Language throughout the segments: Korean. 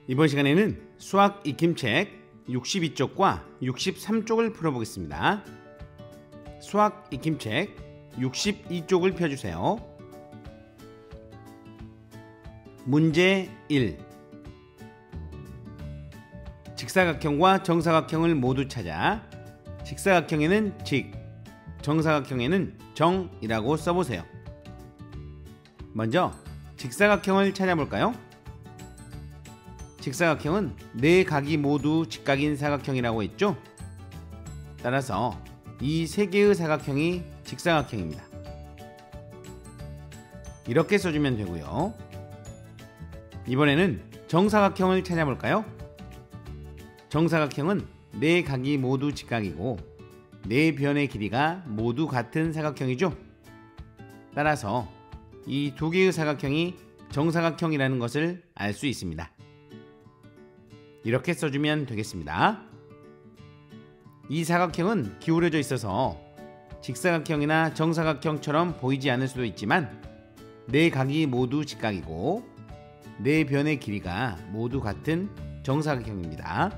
이번 시간에는 수학 익힘책 62쪽과 63쪽을 풀어보겠습니다. 수학 익힘책 62쪽을 펴주세요. 문제 1. 직사각형과 정사각형을 모두 찾아 직사각형에는 직, 정사각형에는 정이라고 써보세요. 먼저 직사각형을 찾아볼까요? 직사각형은 네 각이 모두 직각인 사각형이라고 했죠? 따라서 이 세 개의 사각형이 직사각형입니다. 이렇게 써주면 되고요. 이번에는 정사각형을 찾아볼까요? 정사각형은 네 각이 모두 직각이고 네 변의 길이가 모두 같은 사각형이죠? 따라서 이 두 개의 사각형이 정사각형이라는 것을 알 수 있습니다. 이렇게 써주면 되겠습니다. 이 사각형은 기울어져 있어서 직사각형이나 정사각형처럼 보이지 않을 수도 있지만 네 각이 모두 직각이고 네 변의 길이가 모두 같은 정사각형입니다.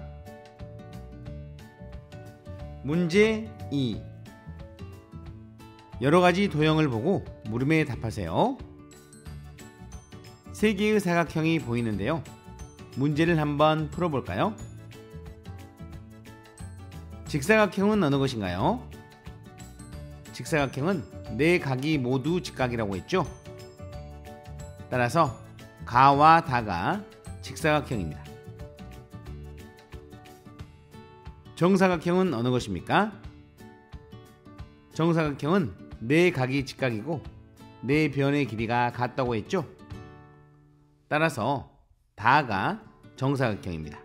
문제 2. 여러가지 도형을 보고 물음에 답하세요. 세 개의 사각형이 보이는데요. 문제를 한번 풀어볼까요? 직사각형은 어느 것인가요? 직사각형은 네 각이 모두 직각이라고 했죠? 따라서 가와 다가 직사각형입니다. 정사각형은 어느 것입니까? 정사각형은 네 각이 직각이고 네 변의 길이가 같다고 했죠? 따라서 다가 정사각형입니다.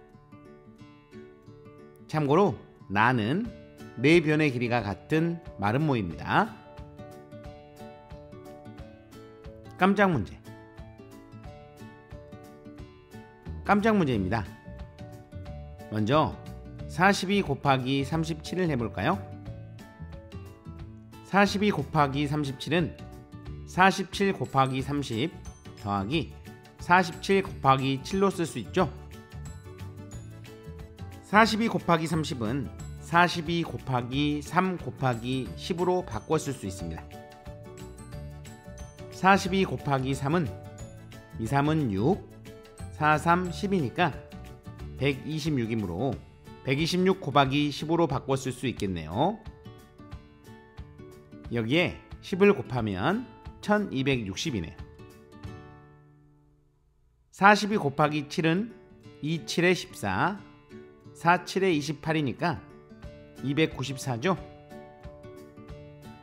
참고로 나는 네 변의 길이가 같은 마름모입니다. 깜짝 문제. 깜짝 문제입니다. 먼저 42 곱하기 37을 해볼까요? 42 곱하기 37은 47 곱하기 30 더하기 47 곱하기 7로 쓸 수 있죠? 42 곱하기 30은 42 곱하기 3 곱하기 10으로 바꿔 쓸 수 있습니다. 42 곱하기 3은 2, 3은 6, 4, 3, 10이니까 126이므로 126 곱하기 15로 바꿔 쓸 수 있겠네요. 여기에 10을 곱하면 1260이네요. 42 곱하기 7은 2, 7에 14, 4, 7에 28이니까 294죠?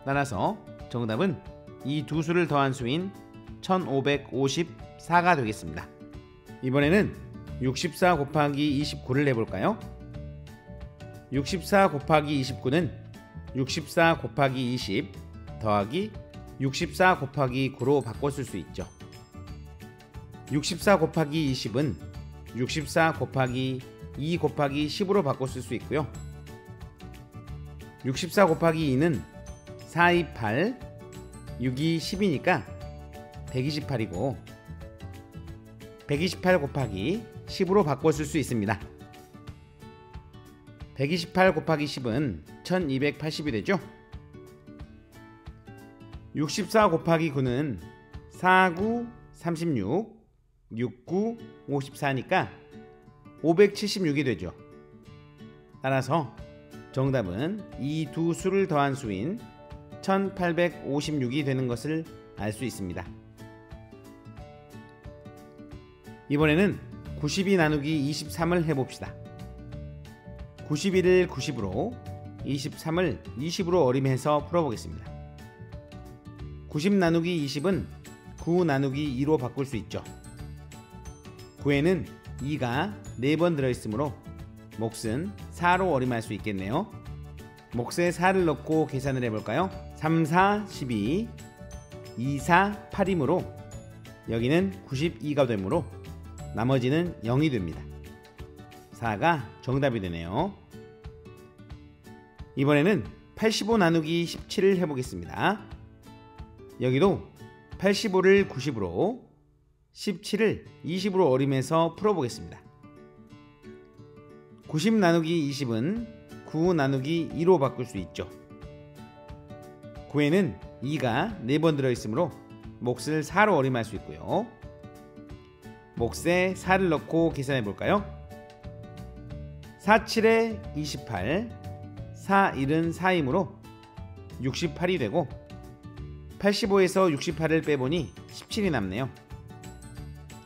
따라서 정답은 이 두 수를 더한 수인 1554가 되겠습니다. 이번에는 64 곱하기 29를 해볼까요? 64 곱하기 29는 64 곱하기 20 더하기 64 곱하기 9로 바꿔 쓸 수 있죠. 64 곱하기 20은 64 곱하기 2 곱하기 10으로 바꿔 쓸 수 있고요. 64 곱하기 2는 4, 2, 8, 6이 10이니까 128이고 128 곱하기 10으로 바꿔 쓸 수 있습니다. 128 곱하기 10은 1280이 되죠? 64 곱하기 9는 4, 9, 36, 6, 9, 54니까 576이 되죠. 따라서 정답은 이 두 수를 더한 수인 1856이 되는 것을 알 수 있습니다. 이번에는 92 나누기 23을 해봅시다. 91을 90으로 23을 20으로 어림해서 풀어보겠습니다. 90 나누기 20은 9 나누기 2로 바꿀 수 있죠. 9에는 2가 4번 들어있으므로 몫은 4로 어림할 수 있겠네요. 몫에 4를 넣고 계산을 해볼까요? 3, 4, 12, 2, 4, 8이므로 여기는 92가 되므로 나머지는 0이 됩니다. 4가 정답이 되네요. 이번에는 85 나누기 17을 해보겠습니다. 여기도 85를 90으로 17을 20으로 어림해서 풀어보겠습니다. 90 나누기 20은 9 나누기 2로 바꿀 수 있죠. 9에는 2가 4번 들어있으므로 몫을 4로 어림할 수 있고요. 몫에 4를 넣고 계산해 볼까요? 4, 7에 28, 4, 1은 4이므로 68이 되고 85에서 68을 빼보니 17이 남네요.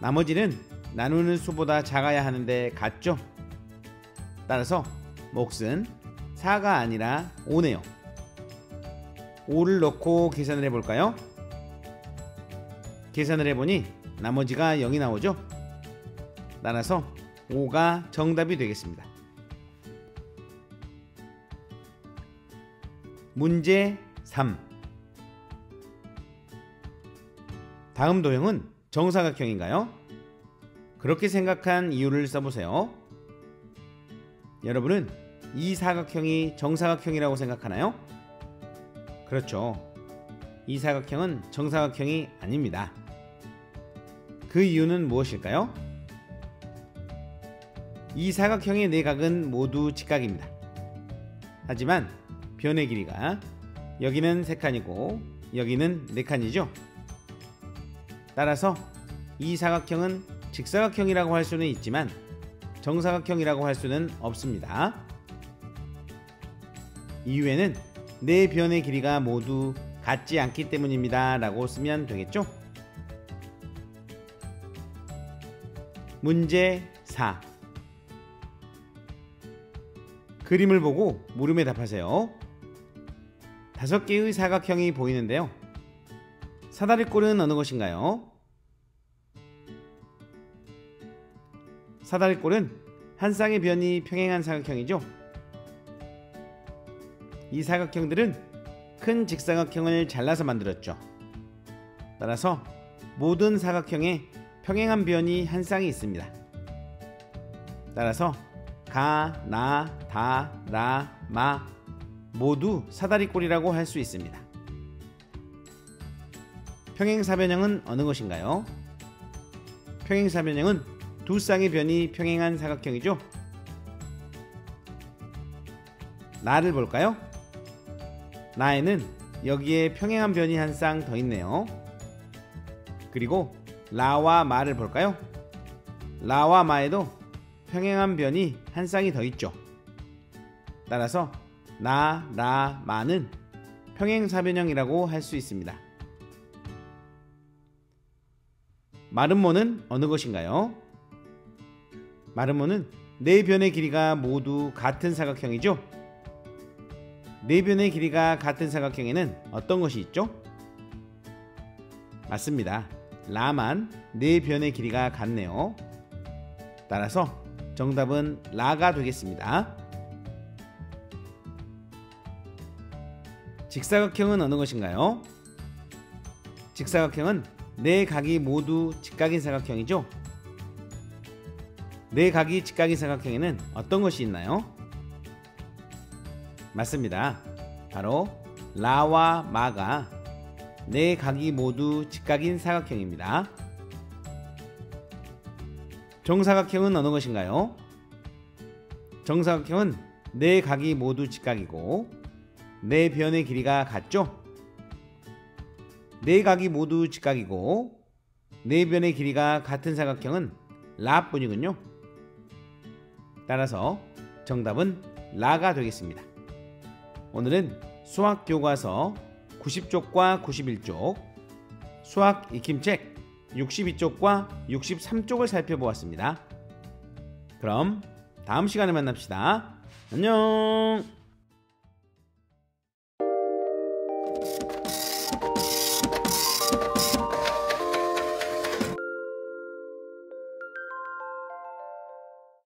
나머지는 나누는 수보다 작아야 하는데 같죠? 따라서 몫은 4가 아니라 5네요. 5를 넣고 계산을 해볼까요? 계산을 해보니 나머지가 0이 나오죠? 따라서 5가 정답이 되겠습니다. 문제 3. 다음 도형은 정사각형인가요? 그렇게 생각한 이유를 써보세요. 여러분은 이 사각형이 정사각형이라고 생각하나요? 그렇죠. 이 사각형은 정사각형이 아닙니다. 그 이유는 무엇일까요? 이 사각형의 내각은 모두 직각입니다. 하지만 변의 길이가 여기는 3칸이고 여기는 4칸이죠. 따라서 이 사각형은 직사각형이라고 할 수는 있지만 정사각형이라고 할 수는 없습니다. 이유에는 네 변의 길이가 모두 같지 않기 때문입니다 라고 쓰면 되겠죠? 문제 4. 그림을 보고 물음에 답하세요. 5개의 사각형이 보이는데요. 사다리꼴은 어느 것인가요? 사다리꼴은 한 쌍의 변이 평행한 사각형이죠. 이 사각형들은 큰 직사각형을 잘라서 만들었죠. 따라서 모든 사각형에 평행한 변이 한 쌍이 있습니다. 따라서 가, 나, 다, 라, 마 모두 사다리꼴이라고 할 수 있습니다. 평행사변형은 어느 것인가요? 평행사변형은 두 쌍의 변이 평행한 사각형이죠. 나를 볼까요? 나에는 여기에 평행한 변이 한 쌍 더 있네요. 그리고 라와 마를 볼까요? 라와 마에도 평행한 변이 한 쌍이 더 있죠. 따라서 나, 라, 마는 평행사변형이라고 할 수 있습니다. 마름모는 어느 것인가요? 마름모는 네 변의 길이가 모두 같은 사각형이죠. 네 변의 길이가 같은 사각형에는 어떤 것이 있죠? 맞습니다. 라만 네 변의 길이가 같네요. 따라서 정답은 라가 되겠습니다. 직사각형은 어느 것인가요? 직사각형은 네 각이 모두 직각인 사각형이죠. 네 각이 직각인 사각형에는 어떤 것이 있나요? 맞습니다. 바로 라와 마가 네 각이 모두 직각인 사각형입니다. 정사각형은 어느 것인가요? 정사각형은 네 각이 모두 직각이고 네 변의 길이가 같죠? 네 각이 모두 직각이고 네 변의 길이가 같은 사각형은 라뿐이군요. 따라서 정답은 라가 되겠습니다. 오늘은 수학 교과서 90쪽과 91쪽, 수학 익힘책 62쪽과 63쪽을 살펴보았습니다. 그럼 다음 시간에 만납시다. 안녕.